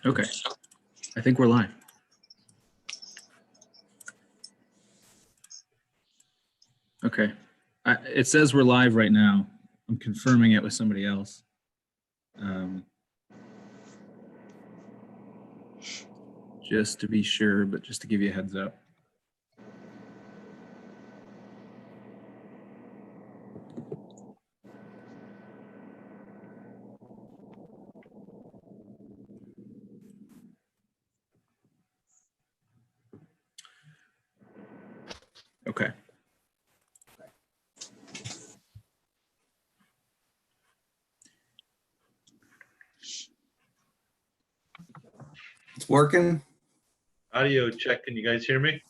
Okay, I think we're live. Okay, it says we're live right now. I'm confirming it with somebody else. Just to be sure, but just to give you a heads up. Okay. It's working? Audio check. Can you guys hear me?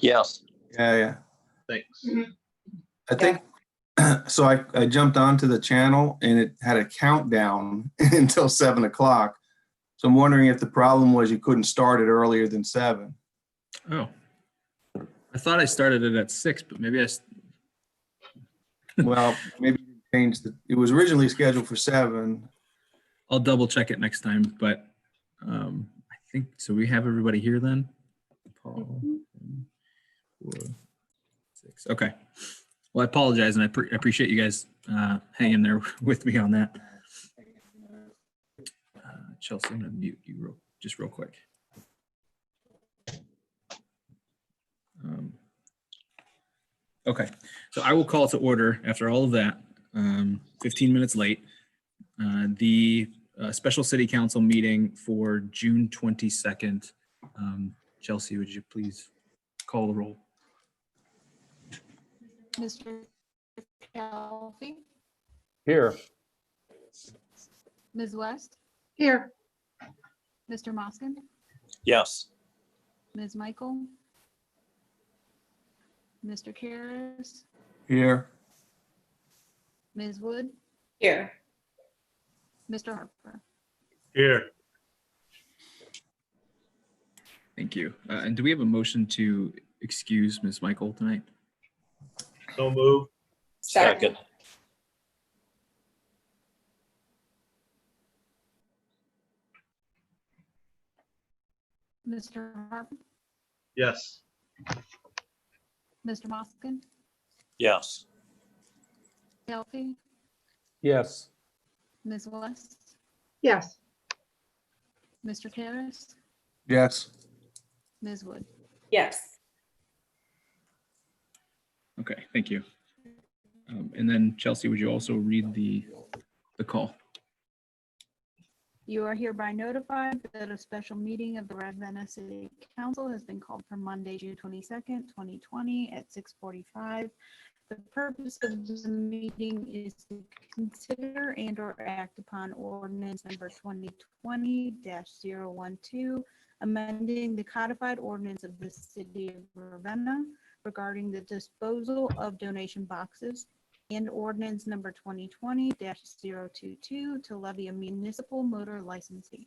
Yes. Yeah. Thanks. I think, so I jumped onto the channel and it had a countdown until 7 o'clock. So I'm wondering if the problem was you couldn't start it earlier than 7. Oh, I thought I started it at 6, but maybe Well, maybe you changed it was originally scheduled for 7. I'll double check it next time, but I think, so we have everybody here then? Paul, 4, 6, okay. Well, I apologize, and I appreciate you guys hanging there with me on that. Chelsea, I'm gonna mute you just real quick. Okay, so I will call to order after all of that, 15 minutes late, the special city council meeting for June 22nd. Chelsea, would you please call the roll? Mr. Calfee, Here. Ms. West, Here. Mr. Moskin, Yes. Ms. Michael, Mr. Karras, Here. Ms. Wood, Here. Mr. Harper. Here. Thank you. And do we have a motion to excuse Ms. Michael tonight? So move. Second. Mr. Harper, Yes. Mr. Moskin, Yes. Calfee, Yes. Ms. West, Yes. Mr. Karras, Yes. Ms. Wood. Yes. Okay, thank you. And then Chelsea, would you also read the call? You are hereby notified that a special meeting of the Ravenna City Council has been called for Monday, June 22nd, 2020 at 6:45. The purpose of the meeting is to consider and or act upon ordinance number 2020-012, amending the codified ordinance of the city of Ravenna regarding the disposal of donation boxes, and ordinance number 2020-022 to levy a municipal motor license fee.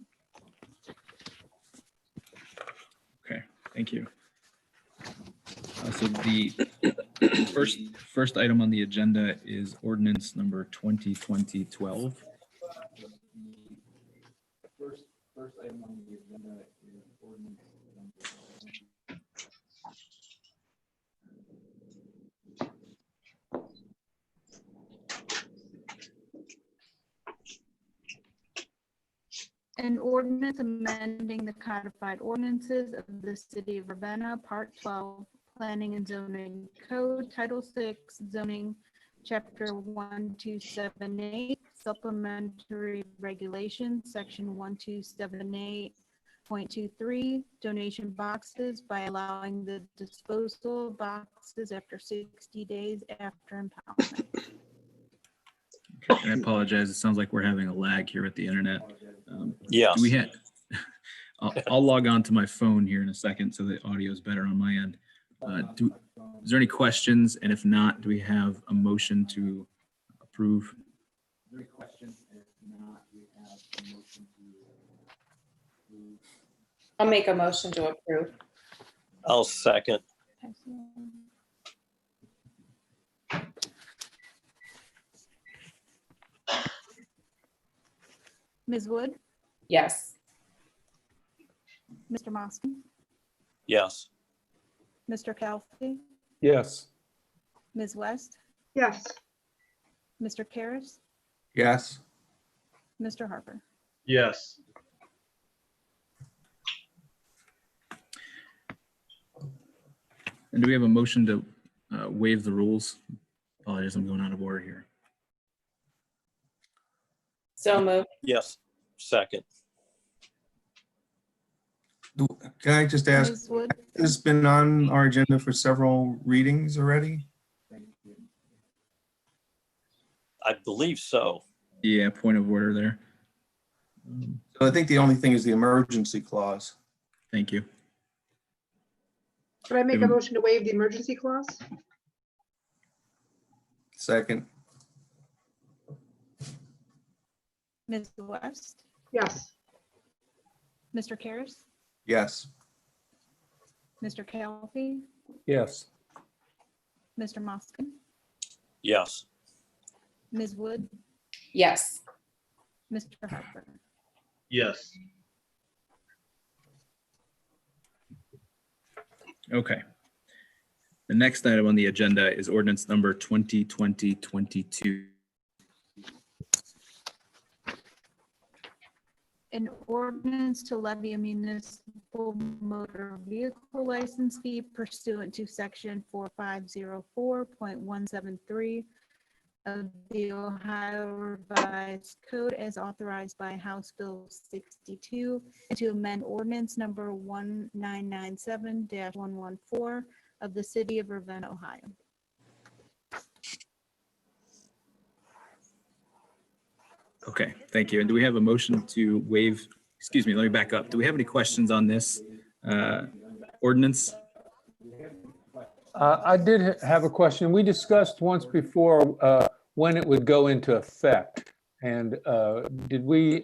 Okay, thank you. So the first item on the agenda is ordinance number 2020-12. First item on the agenda is ordinance number 2020. An ordinance amending the codified ordinances of the city of Ravenna, Part 12, Planning and Zoning Code, Title 6, Zoning, Chapter 1278, Supplementary Regulations, Section 1278.23, Donation Boxes by allowing the disposal of boxes after 60 days after impoundment. Okay, and I apologize. It sounds like we're having a lag here with the internet. Yes. Do we have? I'll log on to my phone here in a second so the audio is better on my end. Is there any questions? And if not, do we have a motion to approve? Is there any questions? If not, we have a motion to approve. I'll make a motion to approve. I'll second. Ms. Wood, Yes. Mr. Moskin, Yes. Mr. Calfee, Yes. Ms. West, Yes. Mr. Karas, Yes. Mr. Harper. Yes. And do we have a motion to waive the rules? Apologies, I'm going out of order here. So moved. Yes. Second. Can I just ask, Ms. Wood, this has been on our agenda for several readings already? I believe so. Yeah, point of order there. So I think the only thing is the emergency clause. Thank you. Should I make a Give 'em- motion to waive the emergency clause? Second. Ms. West, Yes. Mr. Karas, Yes. Mr. Calfee, Yes. Mr. Moskin, Yes. Ms. Wood, Yes. Mr. Harper. Yes. Okay. The next item on the agenda is ordinance number 2020-22. An ordinance to levy a municipal motor vehicle license fee pursuant to section 4504.173 of the Ohio Revised Code as authorized by House Bill 62, and to amend ordinance number 1997-114 of the city of Ravenna, Ohio. Okay, thank you. And do we have a motion to waive, excuse me, let me back up. Do we have any questions on this ordinance? I did have a question. We discussed once before when it would go into effect. And did we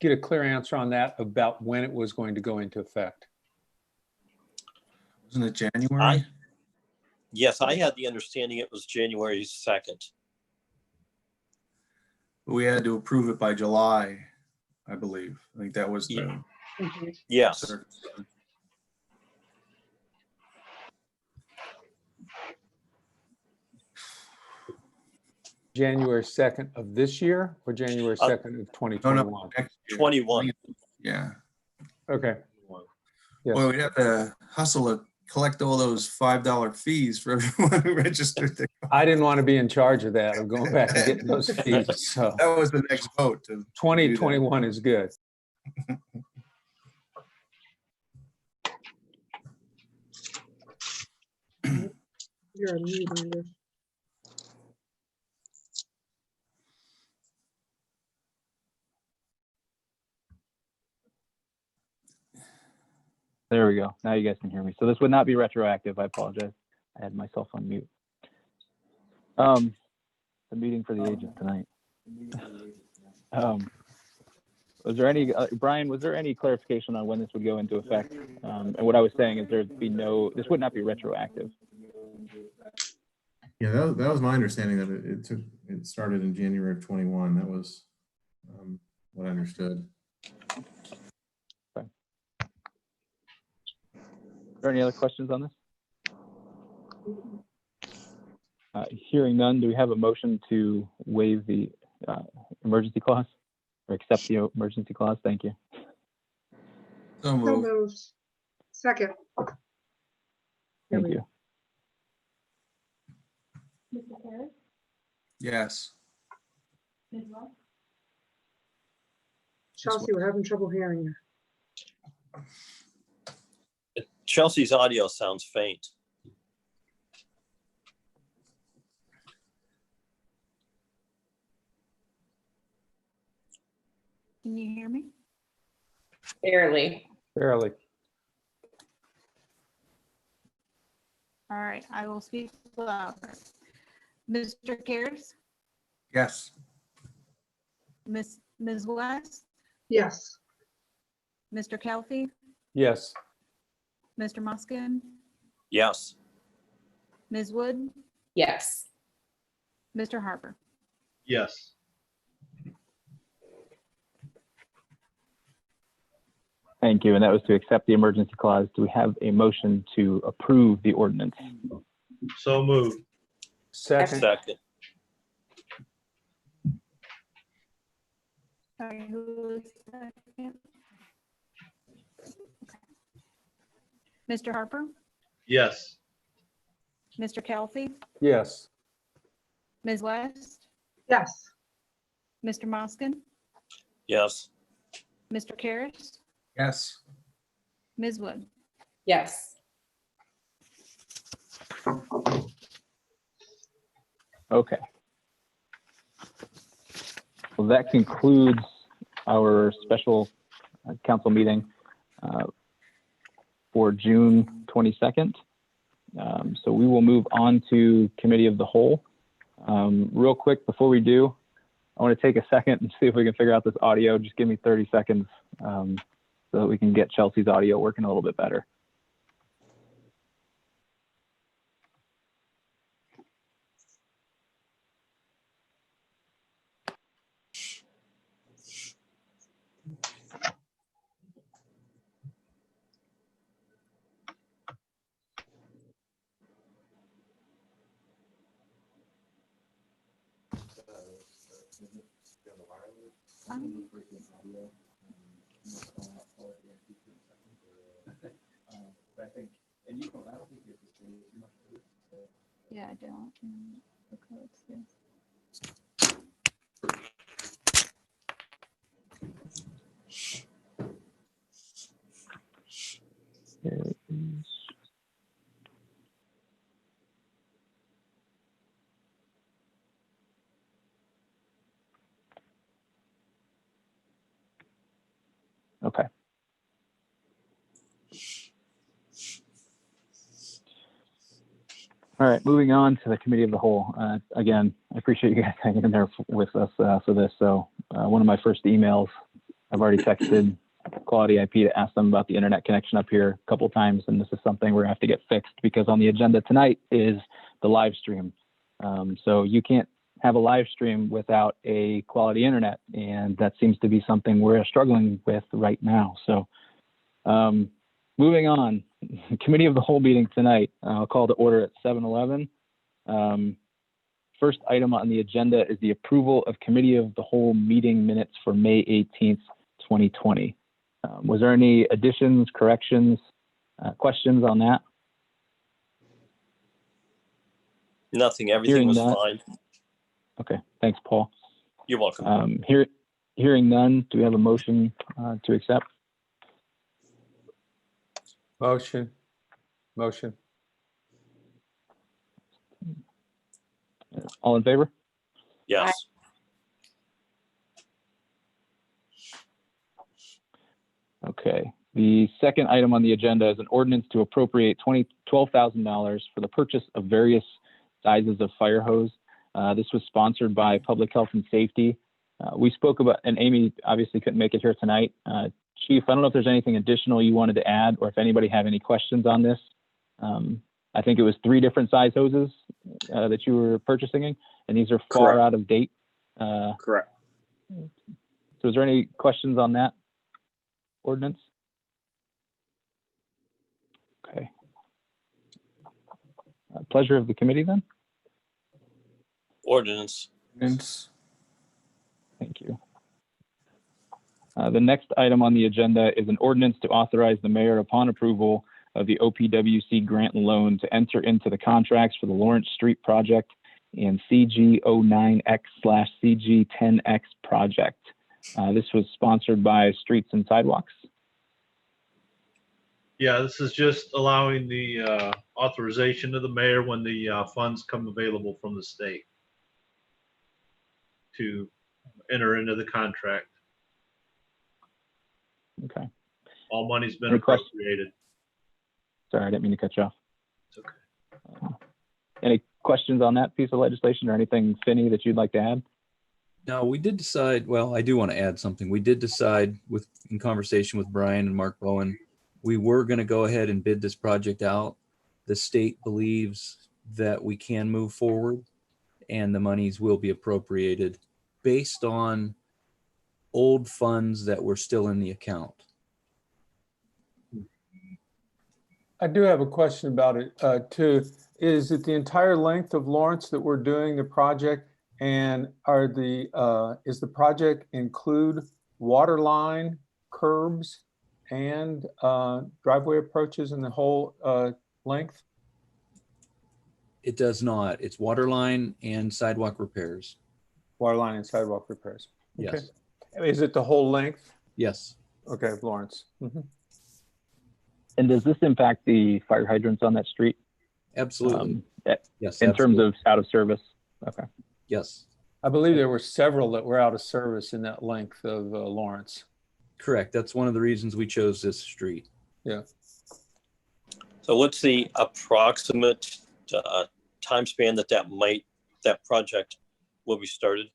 get a clear answer on that about when it was going to go into effect? Wasn't it January? Yes, I had the understanding it was January 2nd. We had to approve it by July, I believe. I think that was the. Yeah. Yes. January 2nd of this year or January 2nd of 2021? Next year. 21. Yeah. Okay. Yes. Boy, we'd have to hustle to collect all those $5 fees for everyone who registered there. I didn't want to be in charge of that, of going back and getting those fees. So That was the next vote to. 2021 is good. You're a mute, Andrew. There we go. Now you guys can hear me. So this would not be retroactive. I apologize. I had myself on mute. The meeting for the ages tonight. Was there any, Brian, was there any clarification on when this would go into effect? And what I was saying is there'd be no, this would not be retroactive. Yeah, that was my understanding that it started in January of 21. That was what I understood. Okay. Are there any other questions on this? Hearing none, do we have a motion to waive the emergency clause or accept the emergency clause? Thank you. So So moved. moved. Second. There Thank we you. go. Yes. Chelsea, we're having trouble hearing you. Chelsea's audio sounds faint. Can you hear me? Barely. Barely. All right, I will speak louder. Mr. Karas, Yes. Ms. West, Yes. Mr. Calfee, Yes. Mr. Moskin, Yes. Ms. Wood, Yes. Mr. Harper. Yes. Thank you. And that was to accept the emergency clause. Do we have a motion to approve the ordinance? So moved. Second. Second. Sorry, who was second? Okay. Mr. Harper, Yes. Mr. Kelsey, Yes. Ms. West, Yes. Mr. Moskin, Yes. Mr. Karas, Yes. Ms. Wood. Yes. Okay. Well, that concludes our special council meeting for June 22nd. So we will move on to Committee of the Whole. Real quick, before we do, I want to take a second and see if we can figure out this audio. Just give me 30 seconds so that we can get Chelsea's audio working a little bit better. Yeah, I don't. Okay, let's see. There it is. Okay. All right, moving on to the Committee of the Whole. Again, I appreciate you guys hanging in there with us for this. So one of my first emails, I've already texted Quality IP to ask them about the internet connection up here a couple of times, and this is something we're gonna have to get fixed because on the agenda tonight is the live stream. So you can't have a live stream without a quality internet, and that seems to be something we're struggling with right now. So moving on, Committee of the Whole meeting tonight. I'll call to order at 7:11. First item on the agenda is the approval of Committee of the Whole meeting minutes for May 18th, 2020. Was there any additions, corrections, questions on that? Nothing. Everything Hearing was none. fine. Okay, thanks, Paul. You're welcome. Hearing none, do we have a motion to accept? Motion. Motion. All in favor? Yes. Okay. The second item on the agenda is an ordinance to appropriate $12,000 for the purchase of various sizes of fire hose. This was sponsored by Public Health and Safety. We spoke about, and Amy obviously couldn't make it here tonight. Chief, I don't know if there's anything additional you wanted to add or if anybody have any questions on this. I think it was 3 different size hoses that you were purchasing, and these are far Correct. out of date. Correct. So is there any questions on that ordinance? Okay. Pleasure of the committee then? Ordinance. Thank you. The next item on the agenda is an ordinance to authorize the mayor upon approval of the OPWC grant and loan to enter into the contracts for the Lawrence Street project and CG09X/CG10X project. This was sponsored by Streets and Sidewalks. Yeah, this is just allowing the authorization of the mayor when the funds come available from the state to enter into the contract. Okay. All money's been Any questions? appropriated. Sorry, I didn't mean to cut you off. It's okay. Any questions on that piece of legislation or anything, Finney, that you'd like to add? No, we did decide, well, I do want to add something. We did decide in conversation with Brian and Mark Bowen, we were going to go ahead and bid this project out. The state believes that we can move forward and the monies will be appropriated based on old funds that were still in the account. I do have a question about it too. Is it the entire length of Lawrence that we're doing the project? And is the project include water line, curbs, and driveway approaches in the whole length? It does not. It's water line and sidewalk repairs. Water line and sidewalk repairs. Okay. Yes. Is it the whole length? Yes. Okay, of Lawrence. Mhm. And does this impact the fire hydrants on that street? Absolutely. Yes. In terms absolutely. of out of service? Okay. Yes. I believe there were several that were out of service in that length of Lawrence. Correct. That's one of the reasons we chose this street. Yeah. So what's the approximate time span that project will be started?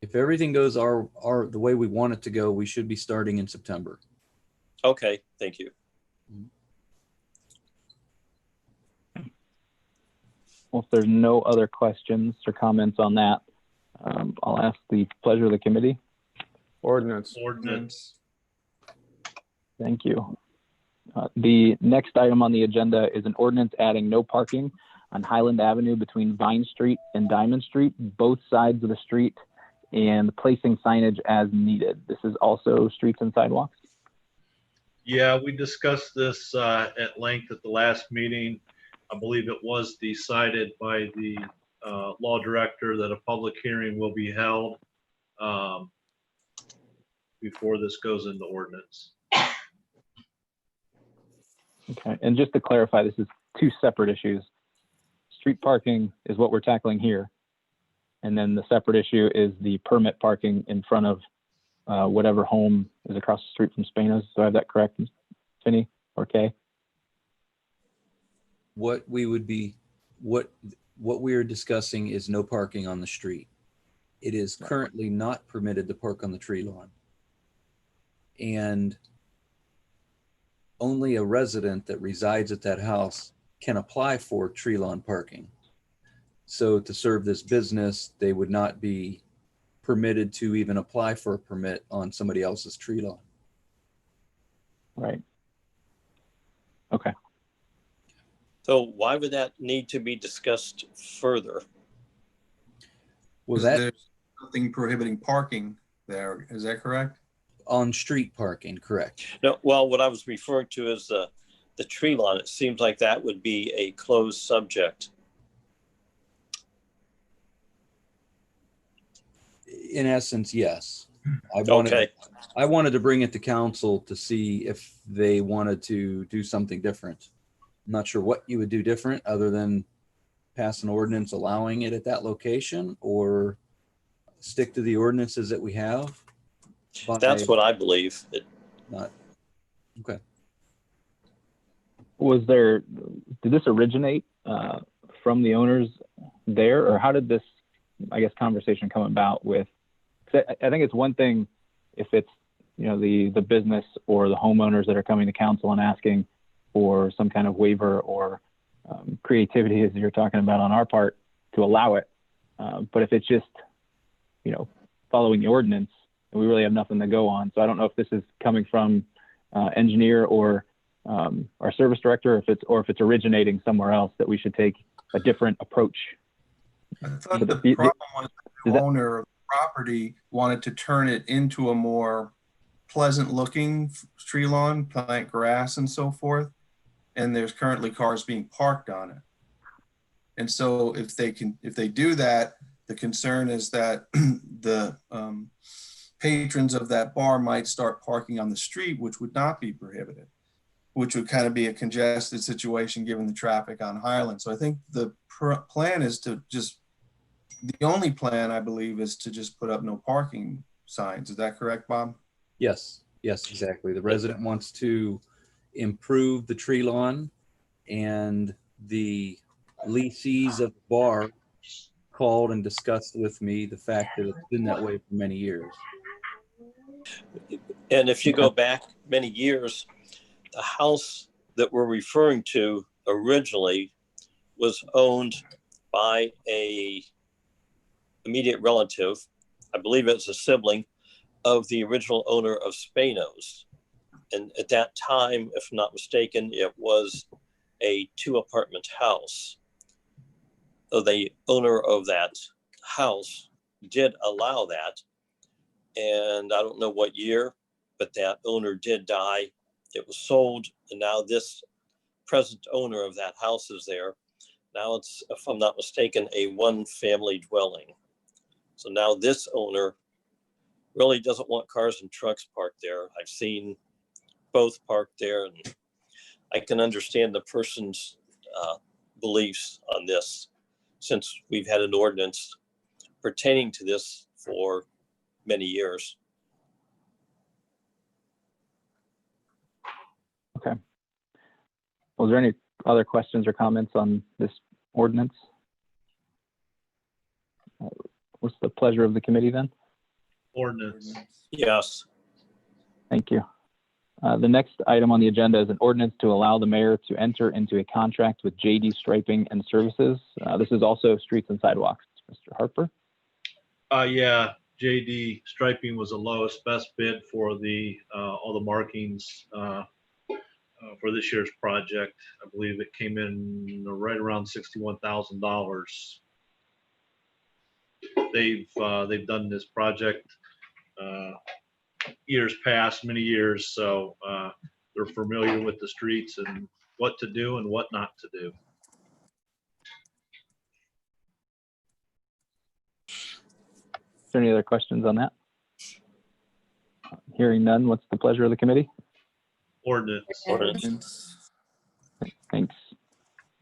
If everything goes the way we want it to go, we should be starting in September. Okay, thank you. Well, if there's no other questions or comments on that, I'll ask the pleasure of the committee. Ordinance. Ordinance. Thank you. The next item on the agenda is an ordinance adding no parking on Highland Avenue between Vine Street and Diamond Street, both sides of the street, and placing signage as needed. This is also streets and sidewalks. Yeah, we discussed this at length at the last meeting. I believe it was decided by the law director that a public hearing will be held before this goes into ordinance. Okay, and just to clarify, this is two separate issues. Street parking is what we're tackling here. And then the separate issue is the permit parking in front of whatever home is across the street from Spanos. Do I have that correct, Finney or Kay? What we are discussing is no parking on the street. It is currently not permitted to park on the tree lawn. And only a resident that resides at that house can apply for tree lawn parking. So to serve this business, they would not be permitted to even apply for a permit on somebody else's tree lawn. Right. Okay. So why would that need to be discussed further? Well, There's nothing prohibiting parking there. Is that correct? on street parking, correct? No, well, what I was referring to is the tree lawn. It seems like that would be a closed subject. In essence, yes. I wanted to bring it to council to see if they wanted to do something different. I'm not sure what you would do different other than pass an ordinance allowing it at that location, or stick to the ordinances that we have. That's what I believe. Okay. Did this originate from the owners there, or how did this, I guess, conversation come about with? 'Cause I think it's one thing if it's, the business or the homeowners that are coming to council and asking for some kind of waiver or creativity, as you're talking about on our part, to allow it. But if it's just, following the ordinance, we really have nothing to go on. So I don't know if this is coming from engineer or our service director, or if it's originating somewhere else that we should take a different approach. I thought the problem was the owner of the property wanted to turn it into a more pleasant looking tree lawn, plant grass and so forth. And there's currently cars being parked on it. And so if they do that, the concern is that the patrons of that bar might start parking on the street, which would not be prohibited, which would kind of be a congested situation given the traffic on Highland. So I think the plan is to the only plan, I believe, is to just put up no parking signs. Is that correct, Bob? Yes, exactly. The resident wants to improve the tree lawn, and the lessees of the bar called and discussed with me the fact that it's been that way for many years. And if you go back many years, the house that we're referring to originally was owned by a immediate relative. I believe it's a sibling of the original owner of Spanos. And at that time, if I'm not mistaken, it was a 2-apartment house. The owner of that house did allow that. And I don't know what year, but that owner did die. It was sold, and now this present owner of that house is there. Now it's, if I'm not mistaken, a 1-family dwelling. So now this owner really doesn't want cars and trucks parked there. I've seen both parked there, and I can understand the person's beliefs on this, since we've had an ordinance pertaining to this for many years. Okay. Was there any other questions or comments on this ordinance? What's the pleasure of the committee then? Ordinance. Yes. Thank you. The next item on the agenda is an ordinance to allow the mayor to enter into a contract with JD Striping and Services. This is also streets and sidewalks. Mr. Harper? Yeah, JD Striping was the lowest best bid for the all the markings for this year's project. I believe it came in right around $61,000. They've done this project years past, many years, so they're familiar with the streets and what to do and what not to do. Is there any other questions on that? Hearing none, what's the pleasure of the committee? Ordinance. Thanks.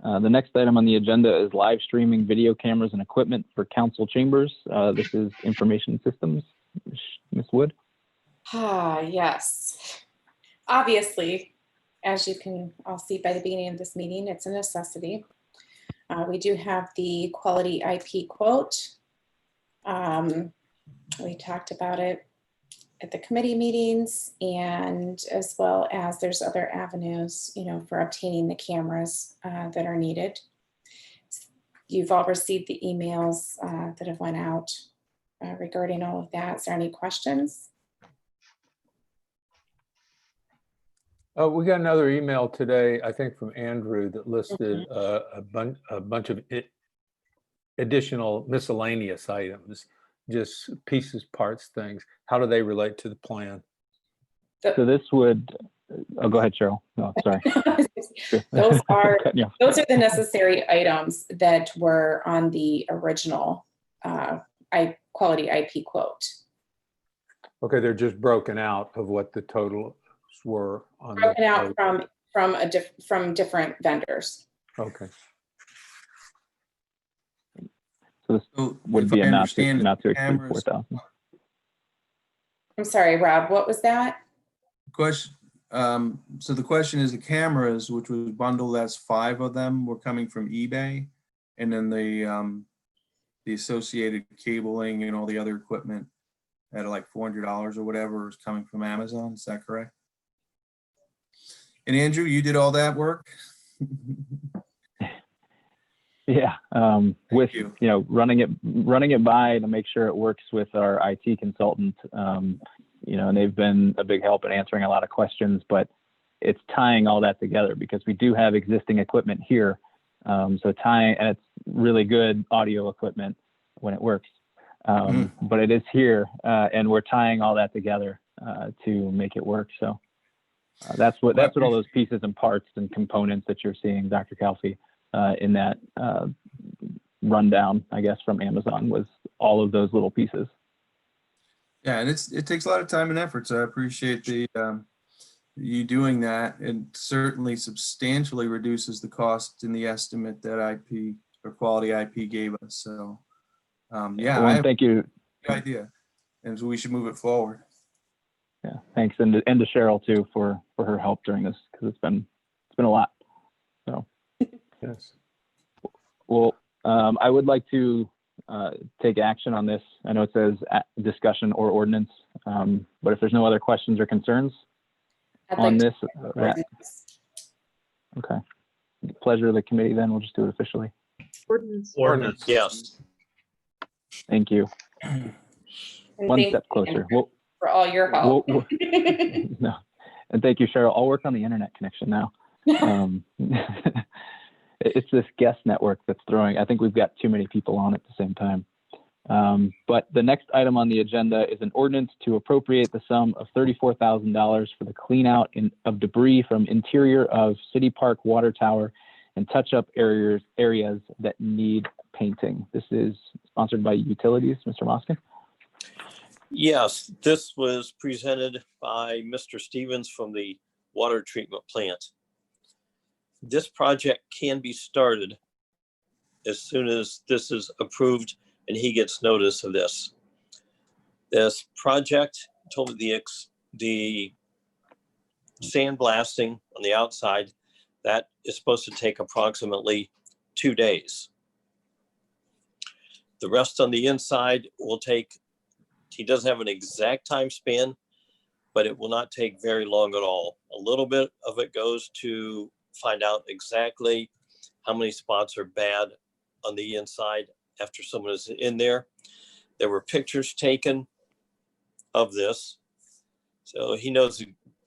The next item on the agenda is live streaming video cameras and equipment for council chambers. This is information systems. Ms. Wood? Yes. Obviously, as you can all see by the beginning of this meeting, it's a necessity. We do have the quality IP quote. We talked about it at the committee meetings, and as well as there's other avenues, for obtaining the cameras that are needed. You've all received the emails that have went out regarding all of that. Is there any questions? We got another email today, I think from Andrew, that listed a bunch of additional miscellaneous items, just pieces, parts, things. How do they relate to the plan? So this would, oh, go ahead, Cheryl. No, sorry. Those are Cutting you off. those are the necessary items that were on the original quality IP quote. Okay, they're just broken out of what the totals were on. Broken out from different vendors. Okay. So this So would if be I a not understand to exceed cameras- 4,000. I'm sorry, Rob, what was that? Question, so the question is the cameras, which was bundled, that's 5 of them, were coming from eBay. And then the associated cabling and all the other equipment at like $400 or whatever is coming from Amazon. Is that correct? And Andrew, you did all that work? Yeah, with you. running it by to make sure it works with our IT consultant, and they've been a big help in answering a lot of questions, but it's tying all that together because we do have existing equipment here. So tying, and it's really good audio equipment when it works, but it is here, and we're tying all that together to make it work. So that's what all those pieces and parts and components that you're seeing, Dr. Calfee, in that rundown, I guess, from Amazon, was all of those little pieces. Yeah, and it takes a lot of time and effort, so I appreciate you doing that. It certainly substantially reduces the cost in the estimate that IP or quality IP gave us. So yeah, Well, thank you. Good idea, and so we should move it forward. Yeah, thanks, and to Cheryl too for her help during this, because it's been a lot. So yes. Well, I would like to take action on this. I know it says discussion or ordinance, but if there's no other questions or concerns on this, okay. Pleasure of the committee, then we'll just do it officially. Ordinance. Yes. Thank you. And One thank step you closer. for all your help. No, And thank you, Cheryl. I'll work on the internet connection now. It's this guest network that's throwing, I think we've got too many people on at the same time. But the next item on the agenda is an ordinance to appropriate the sum of $34,000 for the clean out of debris from interior of City Park Water Tower and touch up areas that need painting. This is sponsored by Utilities, Mr. Moskin. Yes, this was presented by Mr. Stevens from the water treatment plant. This project can be started as soon as this is approved and he gets notice of this. This project told the sandblasting on the outside, that is supposed to take approximately 2 days. The rest on the inside will take, he doesn't have an exact time span, but it will not take very long at all. A little bit of it goes to find out exactly how many spots are bad on the inside after someone is in there. There were pictures taken of this, so he knows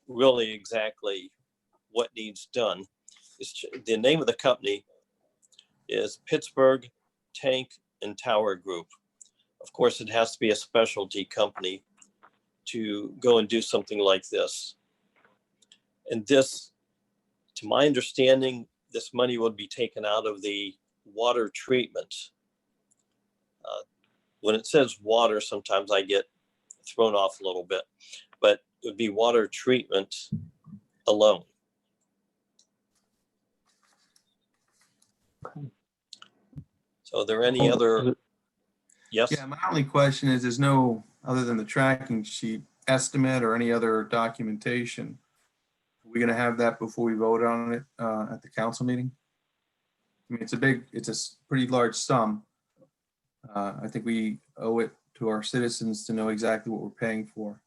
really exactly what needs done. The name of the company is Pittsburgh Tank and Tower Group. Of course, it has to be a specialty company to go and do something like this. And this, to my understanding, this money would be taken out of the water treatment. When it says water, sometimes I get thrown off a little bit, but it would be water treatment alone. So are there any other? Yes. Yeah, my only question is, there's no, other than the tracking sheet, estimate or any other documentation. Are we gonna have that before we vote on it at the council meeting? I mean, it's a pretty large sum. I think we owe it to our citizens to know exactly what we're paying for.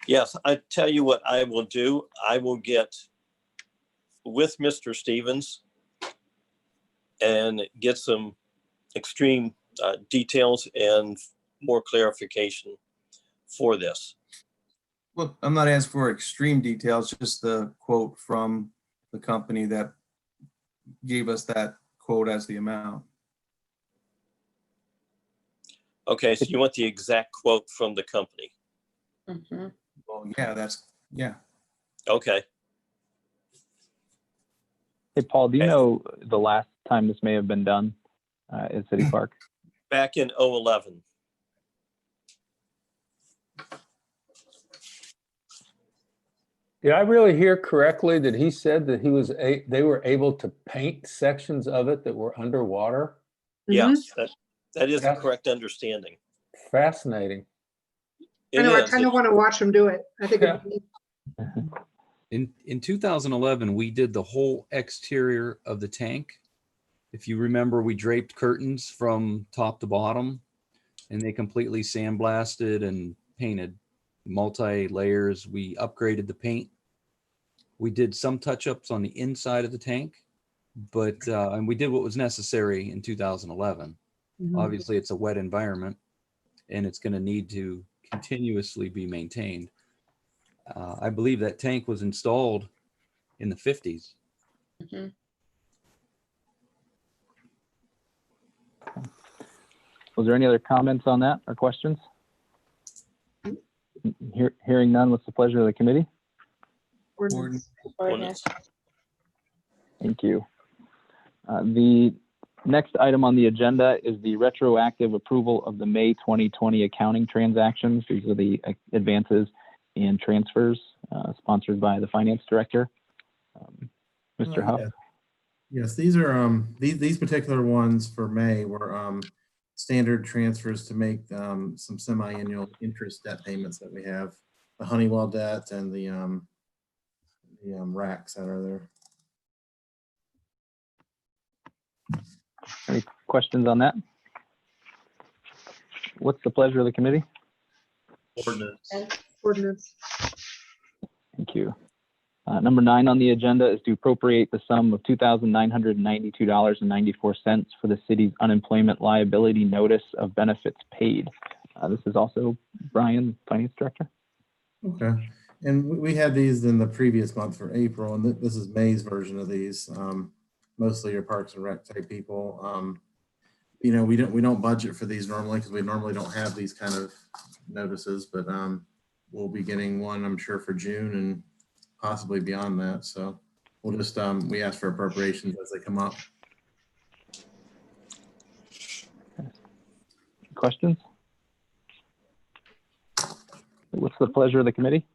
Yes, I tell you what I will do. I will get with Mr. Stevens and get some extreme details and more clarification for this. Well, I'm not asking for extreme details, just the quote from the company that gave us that quote as the amount. Okay, so you want the exact quote from the company? Mhm. Well, yeah, yeah. Okay. Hey, Paul, do you know the last time this may have been done at City Park? Back in 2011. Did I really hear correctly that he said that they were able to paint sections of it that were underwater? Yes, that is the Yes. correct understanding. Fascinating. I know, I It kind of is. want to watch them do it. I think it'd be In 2011, we did the whole exterior of the tank. If you remember, we draped curtains from top to bottom, and they completely sandblasted and painted multi-layers. We upgraded the paint. We did some touch-ups on the inside of the tank, but and we did what was necessary in 2011. Mhm. Obviously, it's a wet environment, and it's going to need to continuously be maintained. I believe that tank was installed in the 50s. Mhm. Was there any other comments on that or questions? Hearing none, what's the pleasure of the committee? ordinance. Ordinance. Thank you. The next item on the agenda is the retroactive approval of the May 2020 accounting transactions. These are the advances and transfers sponsored by the finance director. Mr. Huff. Yes, these are these particular ones for May were standard transfers to make some semi-annual interest debt payments that we have, the Honeywell debt and the racks that are there. Any questions on that? What's the pleasure of the committee? Ordinance. Ordinance. Thank you. Number 9 on the agenda is to appropriate the sum of $2,992.94 for the city's unemployment liability notice of benefits paid. This is also Brian, Finance Director. Okay. And we had these in the previous month for April, and this is May's version of these. Mostly your Parks and Rec type people. You know, we don't budget for these normally because we normally don't have these kind of notices, but we'll be getting one, I'm sure, for June and possibly beyond that. So we'll just we ask for appropriations as they come up. Questions? What's the pleasure of the committee?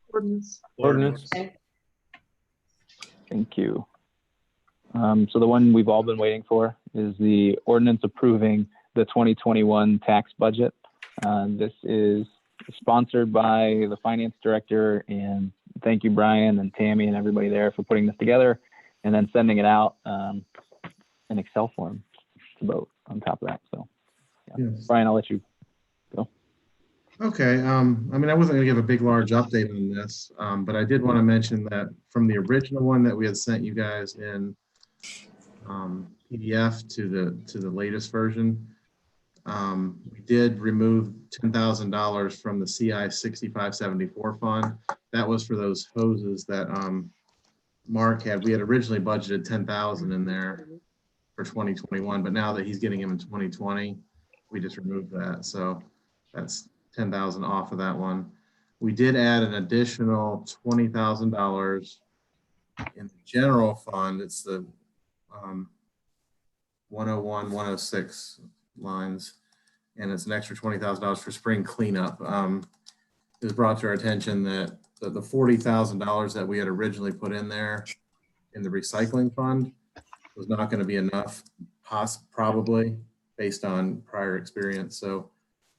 Ordinance. Ordinance. Thank you. So the one we've all been waiting for is the ordinance approving the 2021 tax budget. This is sponsored by the finance director, and thank you, Brian and Tammy and everybody there for putting this together and then sending it out in Excel form to vote on top of that. So, yeah. Yes. Brian, I'll let you go. Okay. I mean, I wasn't going to give a big, large update on this, but I did want to mention that from the original one that we had sent you guys in PDF to the latest version, we did remove $10,000 from the CI 6574 fund. That was for those hoses that Mark had. We had originally budgeted 10,000 in there for 2021, but now that he's getting them in 2020, we just removed that. So that's 10,000 off of that one. We did add an additional $20,000 in the general fund. It's the 101, 106 lines, and it's an extra $20,000 for spring cleanup. It was brought to our attention that the $40,000 that we had originally put in there in the recycling fund was not going to be enough, probably based on prior experience. So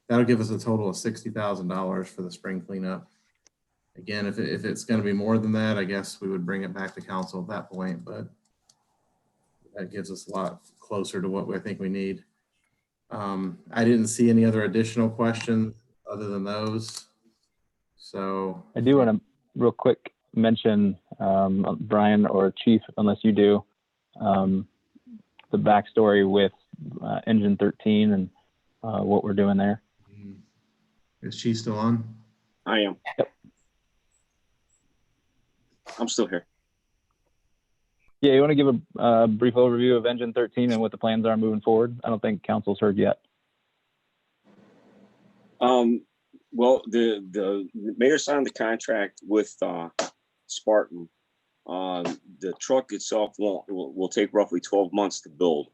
that'll give us a total of $60,000 for the spring cleanup. Again, if it's going to be more than that, I guess we would bring it back to council at that point, but that gives us a lot closer to what I think we need. I didn't see any other additional questions other than those. So I do want to real quick mention, Brian or Chief, unless you do, the backstory with Engine 13 and what we're doing there. Is Chief still on? I am. Yep. I'm still here. Yeah, you want to give a brief overview of Engine 13 and what the plans are moving forward? I don't think council's heard yet. Well, the mayor signed the contract with Spartan. The truck itself will take roughly 12 months to build.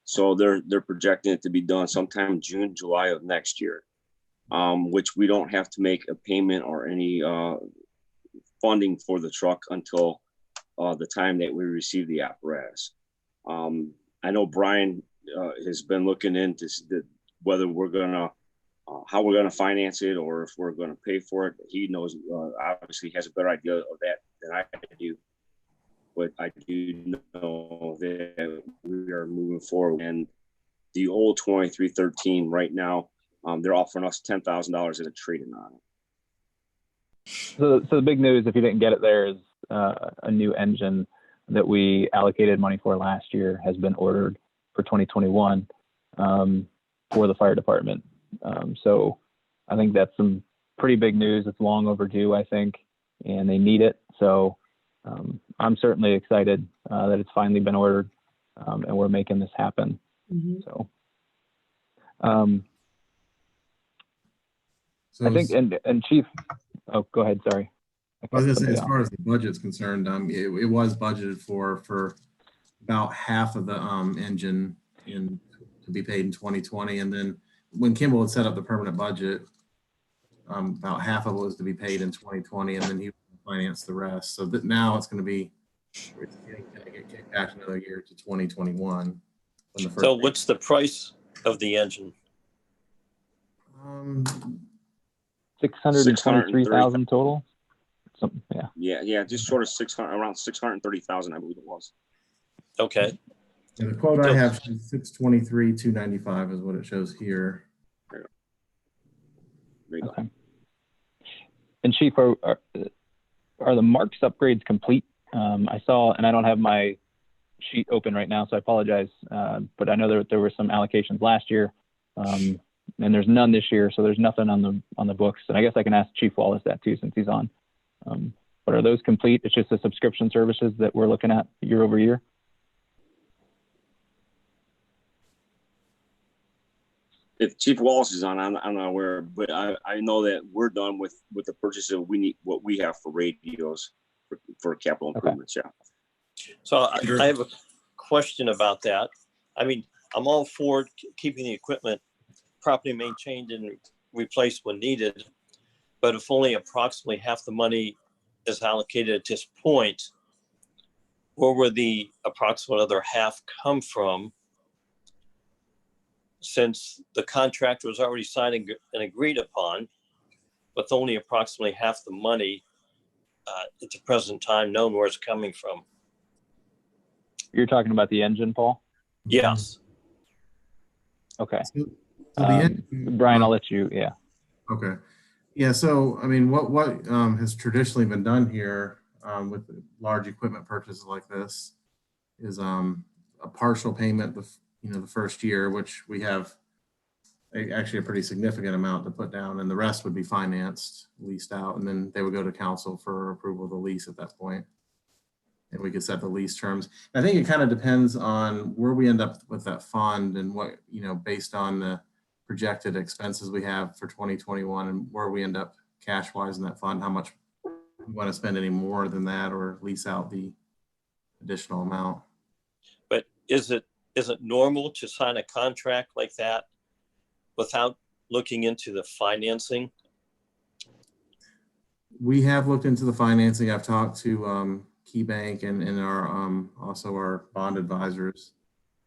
So they're projecting it to be done sometime June, July of next year, which we don't have to make a payment or any funding for the truck until the time that we receive the apparatus. I know Brian has been looking into whether we're gonna, how we're gonna finance it or if we're gonna pay for it. He knows, obviously has a better idea of that than I do. But I do know that we are moving forward. And the old 2313 right now, they're offering us $10,000 as a trade-in on it. So the big news, if you didn't get it there, is a new engine that we allocated money for last year has been ordered for 2021 for the fire department. So I think that's some pretty big news. It's long overdue, I think, and they need it. So I'm certainly excited that it's finally been ordered and we're making this happen. Mhm. So I think, and Chief, oh, go ahead, sorry. I was gonna say, as far as the budget's concerned, it was budgeted for about half of the engine to be paid in 2020, and then when Kimball had set up the permanent budget, about half of it was to be paid in 2020, and then he financed the rest. So that now it's going to get kicked back another year to 2021. So what's the price of the engine? 623,000 total. Something, yeah. Yeah, just short of 600, around 630,000, I believe it was. Okay. And the quote I have is 623,295 is what it shows here. There you go. Okay. And Chief, are the Marks upgrades complete? I saw, and I don't have my sheet open right now, so I apologize. But I know there were some allocations last year. and there's none this year, so there's nothing on the books. And I guess I can ask Chief Wallace that too, since he's on. But are those complete? It's just the subscription services that we're looking at year over year? If Chief Wallace is on, I'm not aware, but I know that we're done with the purchase of what we have for radios for capital improvements. Yeah. So I have a question about that. I mean, I'm all for keeping the equipment properly maintained and replaced when needed, but if only approximately half the money is allocated at this point, where would the approximate other half come from? Since the contract was already signed and agreed upon, with only approximately half the money at the present time known where it's coming from. You're talking about the engine, Paul? Yes. Okay. So the Brian, I'll let you, yeah. Okay. Yeah, so I mean, what has traditionally been done here with large equipment purchases like this is a partial payment the first year, which we have actually a pretty significant amount to put down, and the rest would be financed, leased out, and then they would go to council for approval of the lease at that point. And we could set the lease terms. I think it kind of depends on where we end up with that fund and what, based on the projected expenses we have for 2021 and where we end up cash wise in that fund, how much we want to spend any more than that or lease out the additional amount. But is it normal to sign a contract like that without looking into the financing? We have looked into the financing. I've talked to KeyBank and our also our bond advisors,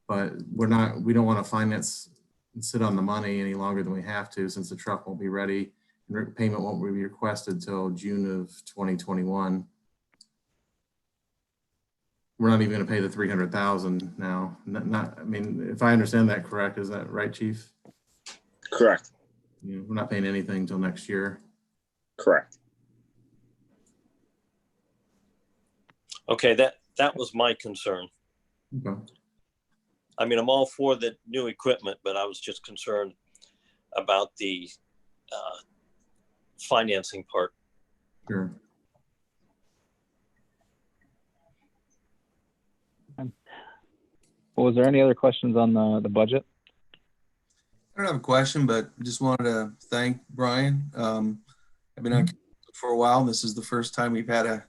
but we don't want to finance and sit on the money any longer than we have to, since the truck won't be ready and payment won't be requested till June of 2021. We're not even going to pay the $300,000 now. I mean, if I understand that correct, is that right, Chief? Correct. We're not paying anything till next year. Correct. Okay, that was my concern. Okay. I mean, I'm all for the new equipment, but I was just concerned about the financing part. Sure. Well, was there any other questions on the budget? I don't have a question, but I just wanted to thank Brian. I've been on council for a while. This is the first time we've had a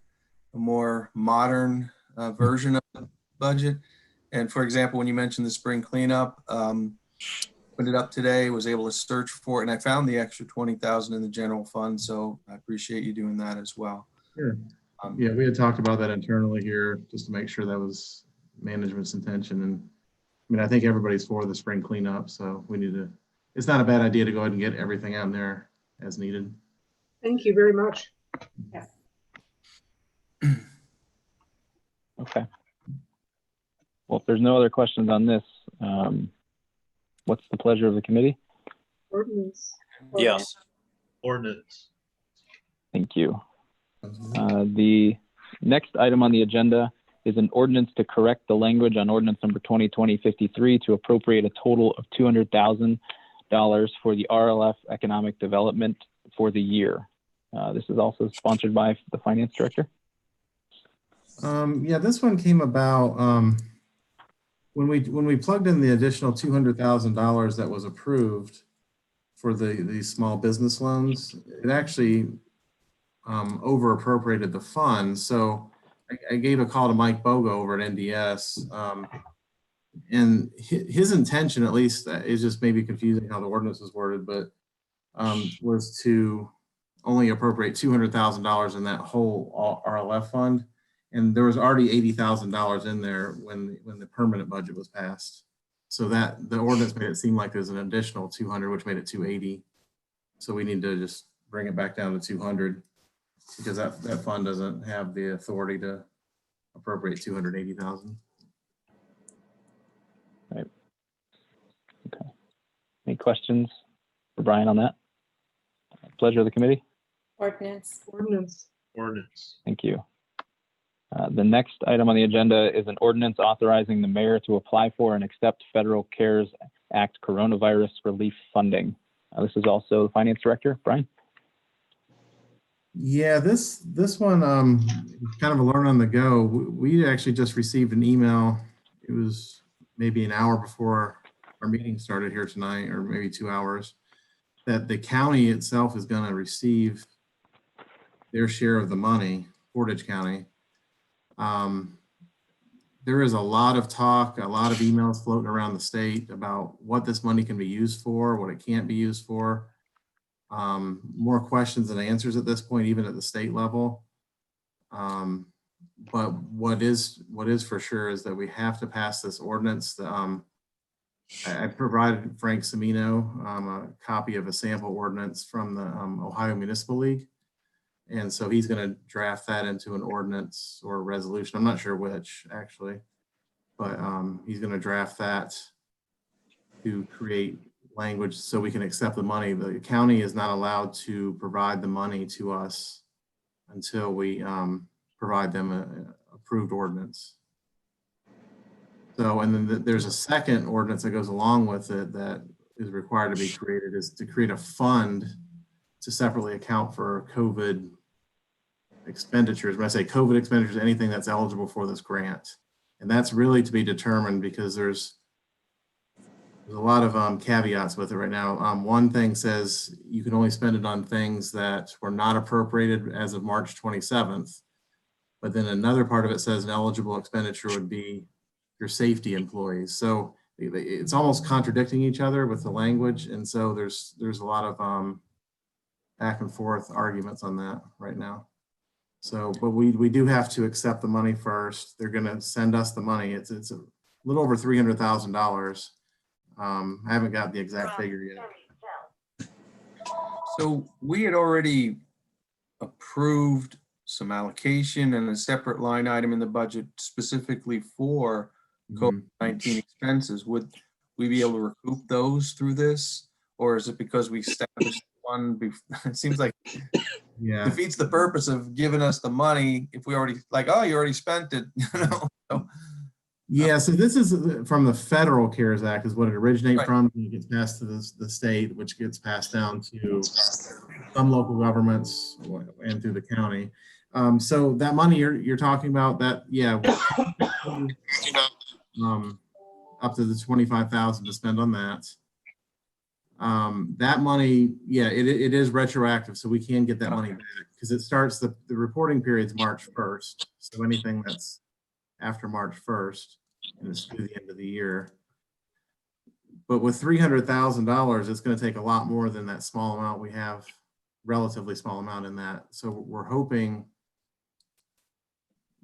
more modern version of the budget. And for example, when you mentioned the spring cleanup, put it up today, was able to search for it, and I found the extra 20,000 in the general fund. So I appreciate you doing that as well. Sure. Yeah, we had talked about that internally here just to make sure that was management's intention. And I mean, I think everybody's for the spring cleanup, so we need to, it's not a bad idea to go ahead and get everything out there as needed. Thank you very much. Yeah. Okay. Well, if there's no other questions on this, what's the pleasure of the committee? Ordinance. Yes. Ordinance. Thank you. The next item on the agenda is an ordinance to correct the language on ordinance number 2020-53 to appropriate a total of $200,000 for the RLF economic development for the year. This is also sponsored by the finance director. Yeah, this one came about when we plugged in the additional $200,000 that was approved for these small business loans. It actually over appropriated the funds. So I gave a call to Mike Boga over at NDS, and his intention, at least, is just maybe confusing how the ordinance was worded, but was to only appropriate $200,000 in that whole RLF fund. And there was already $80,000 in there when the permanent budget was passed. So that the ordinance made it seem like there's an additional 200, which made it 280. So we need to just bring it back down to 200 because that fund doesn't have the authority to appropriate 280,000. Right. Okay. Any questions for Brian on that? Pleasure of the committee. Ordinance. Ordinance. Ordinance. Thank you. The next item on the agenda is an ordinance authorizing the mayor to apply for and accept federal CARES Act coronavirus relief funding. This is also the Finance Director, Brian. Yeah, this one, kind of a learn on the go. We actually just received an email. It was maybe an hour before our meeting started here tonight, or maybe 2 hours, that the county itself is going to receive their share of the money, Portage County. There is a lot of talk, a lot of emails floating around the state about what this money can be used for, what it can't be used for. More questions than answers at this point, even at the state level. But what is for sure is that we have to pass this ordinance. I provided Frank Semino a copy of a sample ordinance from the Ohio Municipal League. And so he's going to draft that into an ordinance or a resolution. I'm not sure which, actually, but he's going to draft that to create language so we can accept the money. The county is not allowed to provide the money to us until we provide them an approved ordinance. So, and then there's a second ordinance that goes along with it that is required to be created, is to create a fund to separately account for COVID expenditures. When I say COVID expenditures, anything that's eligible for this grant. And that's really to be determined because there's a lot of caveats with it right now. One thing says you can only spend it on things that were not appropriated as of March 27th. But then another part of it says an eligible expenditure would be your safety employees. So it's almost contradicting each other with the language. And so there's a lot of back and forth arguments on that right now. So, but we do have to accept the money first. They're going to send us the money. It's a little over $300,000. I haven't got the exact figure yet. So we had already approved some allocation and a separate line item in the budget specifically for COVID-19 expenses. Would we be able to recoup those through this? Or is it because we established one? It seems like defeats the purpose of giving us the money if we already, like, oh, you already spent it, you know? So, yeah, so this is from the Federal CARES Act is what it originates from. It gets passed to the state, which gets passed down to some local governments and through the county. So that money you're talking about, that, yeah, up to the 25,000 to spend on that. That money, yeah, it is retroactive, so we can get that money back because it starts the reporting period's March 1st. So anything that's after March 1st and it's through the end of the year. But with $300,000, it's going to take a lot more than that small amount we have, relatively small amount in that. So we're hoping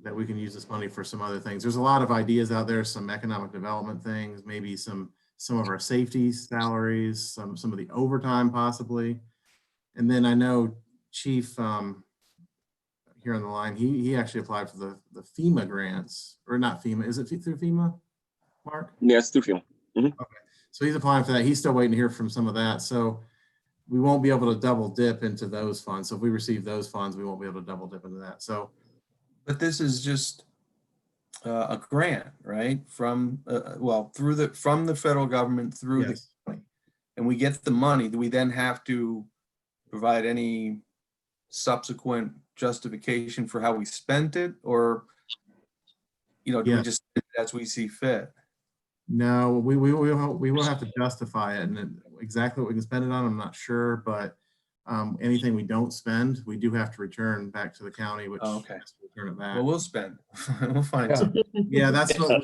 that we can use this money for some other things. There's a lot of ideas out there, some economic development things, maybe some of our safety salaries, some of the overtime possibly. And then I know Chief here on the line, he actually applied for the Fema grants, or not Fema, is it through Fema, Mark? Yeah, it's through Fema. Okay, so he's applying for that. He's still waiting to hear from some of that. So we won't be able to double dip into those funds. So if we receive those funds, we won't be able to double dip into that. So, but this is just a grant, right? From from the federal government through the county, and we get the money. Do we then have to provide any subsequent justification for how we spent it, or do we just spend it as we see fit? No, we will have to justify it, and exactly what we can spend it on, I'm not sure, but anything we don't spend, we do have to return back to the county, which has to return it back. Well, we'll spend. We'll find something. Yeah, that's what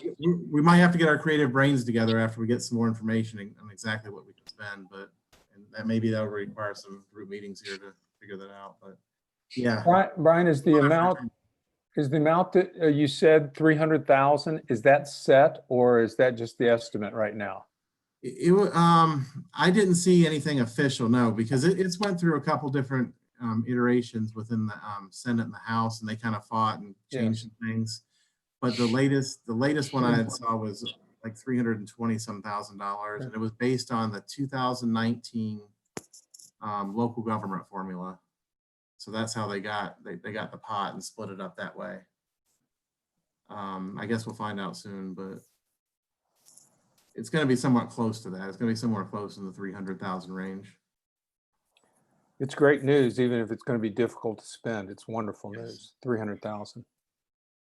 we might have to get our creative brains together after we get some more information on exactly what we can spend, but and that maybe that will require some group meetings here to figure that out. But yeah, Brian, is the amount that you said 300,000, is that set, or is that just the estimate right now? I didn't see anything official, no, because it's went through a couple different iterations within the Senate and the House, and they kind of fought and changed some things. But the latest one I had saw was like $320,000, and it was based on the 2019 local government formula. So that's how they got the pot and split it up that way. I guess we'll find out soon, but it's going to be somewhat close to that. It's going to be somewhere close in the 300,000 range. It's great news, even if it's going to be difficult to spend. It's wonderful news. 300,000.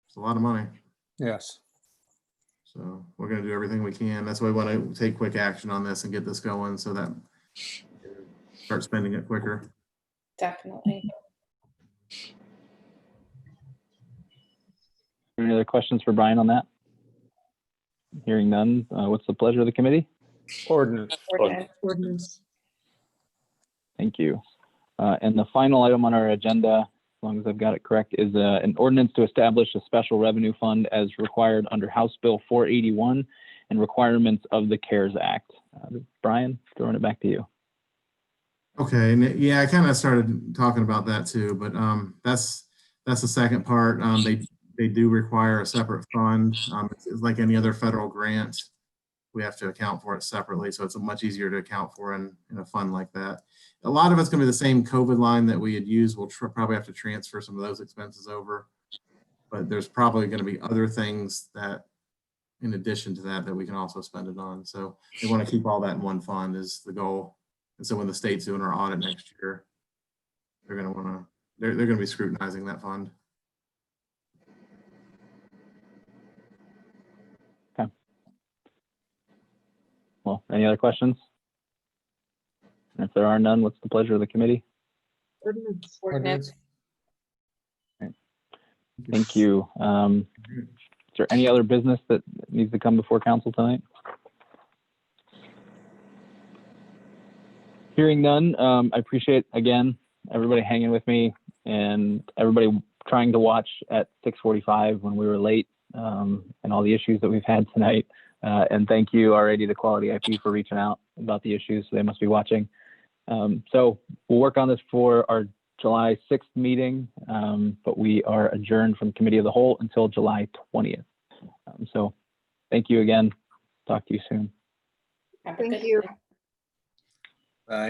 It's a lot of money. Yes. So we're going to do everything we can. That's why we want to take quick action on this and get this going so that start spending it quicker. Definitely. Any other questions for Brian on that? Hearing none, what's the pleasure of the committee? Ordinance. Ordinance. Thank you. And the final item on our agenda, as long as I've got it correct, is an ordinance to establish a special revenue fund as required under House Bill 481 and requirements of the CARES Act. Brian, throwing it back to you. Okay, and yeah, I kind of started talking about that too, but that's the second part. They do require a separate fund. It's like any other federal grant. We have to account for it separately, so it's much easier to account for in a fund like that. A lot of it's going to be the same COVID line that we had used. We'll probably have to transfer some of those expenses over, but there's probably going to be other things that, in addition to that, that we can also spend it on. So we want to keep all that in one fund is the goal. And so when the state's doing our audit next year, they're going to want to, they're going to be scrutinizing that fund. Well, any other questions? And if there are none, what's the pleasure of the committee? Ordinance. Ordinance. Thank you. Is there any other business that needs to come before council tonight? Hearing none, I appreciate, again, everybody hanging with me and everybody trying to watch at 6:45 when we were late, and all the issues that we've had tonight. And thank you already to Quality IP for reaching out about the issues. They must be watching. So we'll work on this for our July 6th meeting, but we are adjourned from Committee of the Whole until July 20th. So thank you again. Talk to you soon. Have a Thank good you. night.